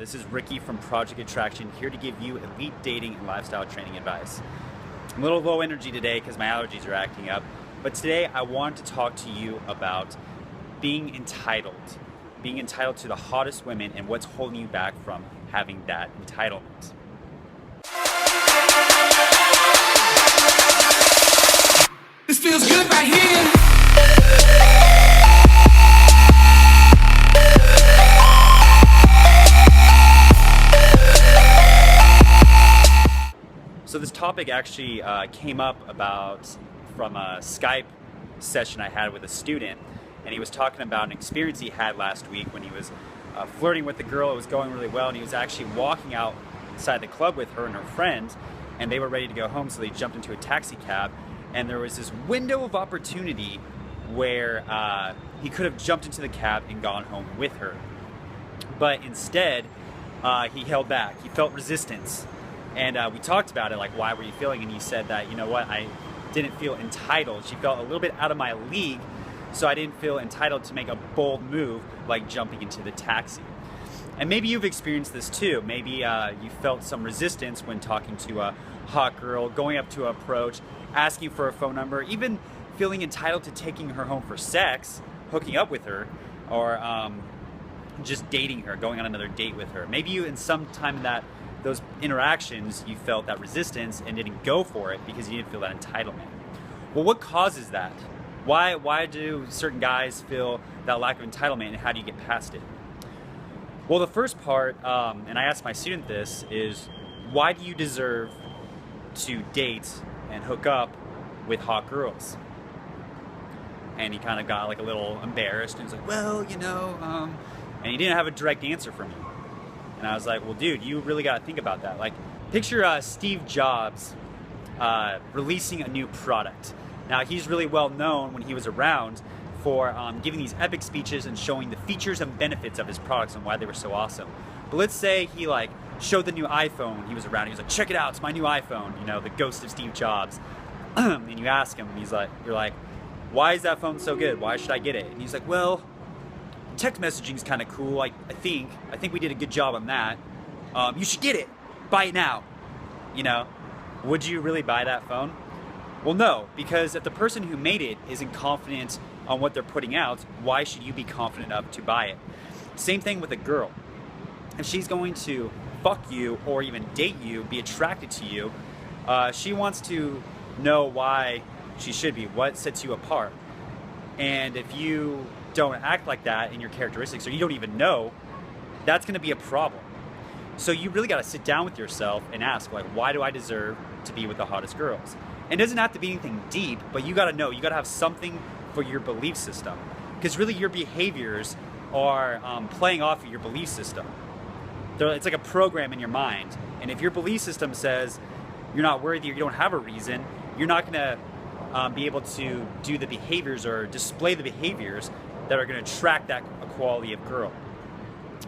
This is Ricky from Project Attraction, here to give you elite dating and lifestyle training advice. I'm a little low energy today because my allergies are acting up, but today I want to talk to you about being entitled to the hottest women and what's holding you back from having that entitlement. This feels good right here. So this topic actually came up from a Skype session I had with a student, and he was talking about an experience he had last week when he was flirting with the girl. It was going really well, and he was actually walking outside the club with her and her friend, and they were ready to go home, so they jumped into a taxi cab, and there was this window of opportunity where he could have jumped into the cab and gone home with her. But instead, he held back. He felt resistance. And we talked about it, like, why were you feeling? And he said that, you know what, I didn't feel entitled. She felt a little bit out of my league, so I didn't feel entitled to make a bold move like jumping into the taxi. And maybe you've experienced this too. Maybe you felt some resistance when talking to a hot girl, going up to approach, asking for a phone number, even feeling entitled to taking her home for sex, hooking up with her, or just dating her, going on another date with her. Maybe you, in some time in those interactions, you felt that resistance and didn't go for it because you didn't feel that entitlement. Well, what causes that? Why do certain guys feel that lack of entitlement, and how do you get past it? Well, the first part, and I asked my student this, is why do you deserve to date and hook up with hot girls? And he kind of got like a little embarrassed and was like, well, you know, and he didn't have a direct answer for me. And I was like, well, dude, you really got to think about that. Like, picture Steve Jobs releasing a new product. Now, he's really well known when he was around for giving these epic speeches and showing the features and benefits of his products and why they were so awesome. But let's say he showed the new iPhone when he was around. He was like, check it out, it's my new iPhone, you know, the ghost of Steve Jobs. And you ask him, and you're like, why is that phone so good? Why should I get it? And he's like, well, text messaging is kind of cool. I think we did a good job on that. You should get it. Buy it now. You know, would you really buy that phone? Well, no, because if the person who made it isn't confident on what they're putting out, why should you be confident enough to buy it? Same thing with a girl. If she's going to fuck you or even date you, be attracted to you, she wants to know why she should be, what sets you apart. And if you don't act like that in your characteristics, or you don't even know, that's going to be a problem. So you really got to sit down with yourself and ask, like, why do I deserve to be with the hottest girls? And it doesn't have to be anything deep, but you got to know, you got to have something for your belief system, because really your behaviors are playing off of your belief system. It's like a program in your mind, and if your belief system says you're not worthy or you don't have a reason, you're not going to be able to do the behaviors or display the behaviors that are going to attract that quality of girl.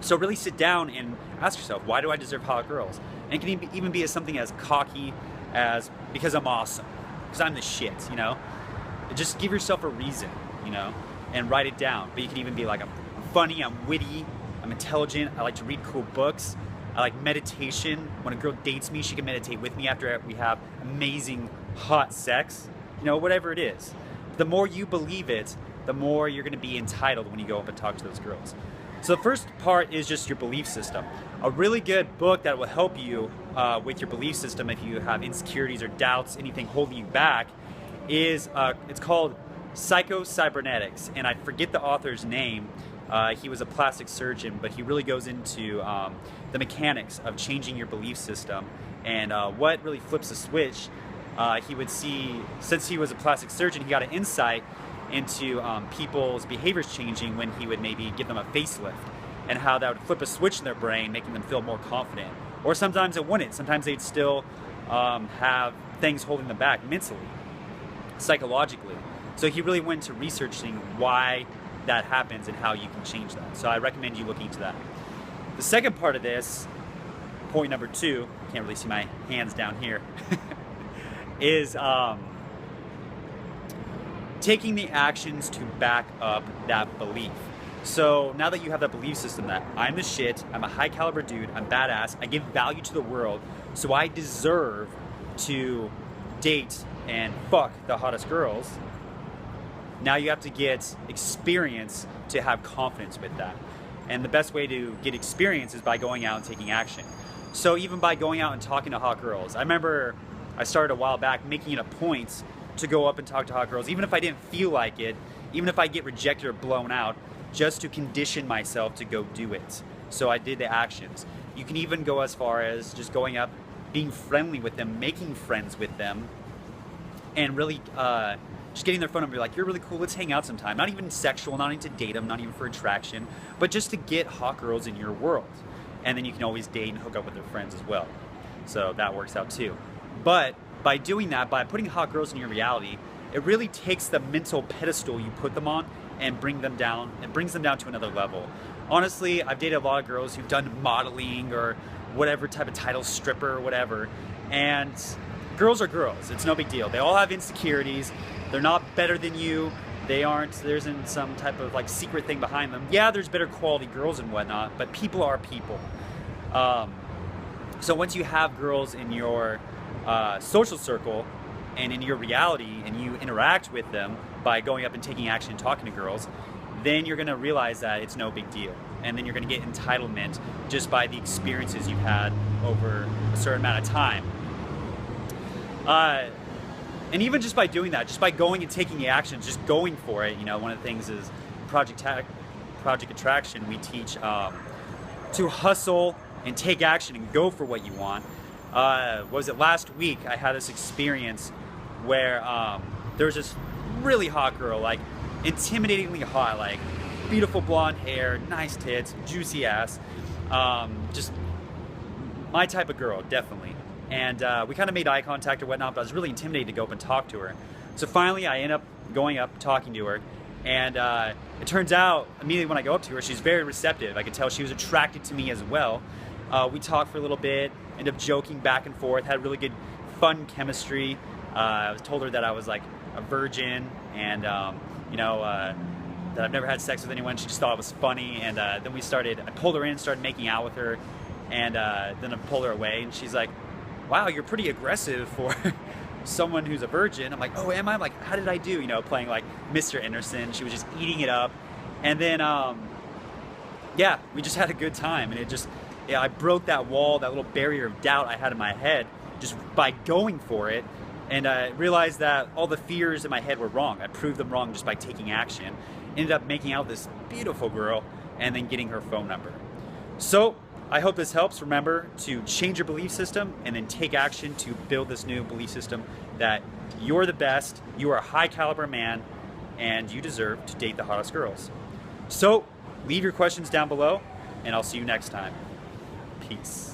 So really sit down and ask yourself, why do I deserve hot girls? And it can even be as something as cocky as because I'm awesome, because I'm the shit, you know? Just give yourself a reason, you know, and write it down. But you can even be like, I'm funny, I'm witty, I'm intelligent, I like to read cool books, I like meditation. When a girl dates me, she can meditate with me after we have amazing hot sex, you know, whatever it is. The more you believe it, the more you're going to be entitled when you go up and talk to those girls. So the first part is just your belief system. A really good book that will help you with your belief system if you have insecurities or doubts, anything holding you back, is it's called Psycho-Cybernetics, and I forget the author's name. He was a plastic surgeon, but he really goes into the mechanics of changing your belief system and what really flips a switch. He would see, since he was a plastic surgeon, he got an insight into people's behaviors changing when he would maybe give them a facelift, and how that would flip a switch in their brain, making them feel more confident. Or sometimes it wouldn't. Sometimes they'd still have things holding them back mentally, psychologically. So he really went to researching why that happens and how you can change that. So I recommend you looking into that. The second part of this, point number 2, can't really see my hands down here, is taking the actions to back up that belief. So now that you have that belief system that I'm the shit, I'm a high caliber dude, I'm badass, I give value to the world, so I deserve to date and fuck the hottest girls, now you have to get experience to have confidence with that. And the best way to get experience is by going out and taking action. So even by going out and talking to hot girls. I remember I started a while back making it a point to go up and talk to hot girls, even if I didn't feel like it, even if I get rejected or blown out, just to condition myself to go do it. So I did the actions. You can even go as far as just going up, being friendly with them, making friends with them, and really just getting their phone number, like, you're really cool, let's hang out sometime. Not even sexual, not even to date them, not even for attraction, but just to get hot girls in your world. And then you can always date and hook up with their friends as well. So that works out too. But by doing that, by putting hot girls in your reality, it really takes the mental pedestal you put them on and brings them down to another level. Honestly, I've dated a lot of girls who've done modeling or whatever type of title, stripper or whatever, and girls are girls. It's no big deal. They all have insecurities. They're not better than you. There isn't some type of like secret thing behind them. Yeah, there's better quality girls and whatnot, but people are people. So once you have girls in your social circle and in your reality, and you interact with them by going up and taking action and talking to girls, then you're gonna realize that it's no big deal. And then you're gonna get entitlement just by the experiences you've had over a certain amount of time. And even just by doing that, just by going and taking the actions, just going for it, one of the things is Project Attraction, we teach to hustle and take action and go for what you want. Was it last week I had this experience where there was this really hot girl, like intimidatingly hot, like beautiful blonde hair, nice tits, juicy ass, just my type of girl, definitely. And we kind of made eye contact or whatnot, but I was really intimidated to go up and talk to her. So finally I end up going up, talking to her, and it turns out immediately when I go up to her, she's very receptive. I could tell she was attracted to me as well. We talked for a little bit, ended up joking back and forth, had really good fun chemistry. I told her that I was like a virgin, and that I've never had sex with anyone. She just thought it was funny, and then I pulled her in, started making out with her, and then I pulled her away, and she's like, wow, you're pretty aggressive for someone who's a virgin. I'm like, oh, am I? I'm like, how did I do? Playing like Mr. Anderson. She was just eating it up. And then, yeah, we just had a good time. And I broke that wall, that little barrier of doubt I had in my head just by going for it. And I realized that all the fears in my head were wrong. I proved them wrong just by taking action. Ended up making out with this beautiful girl and then getting her phone number. So I hope this helps. Remember to change your belief system and then take action to build this new belief system that you're the best, you are a high caliber man, and you deserve to date the hottest girls. So leave your questions down below, and I'll see you next time. Peace.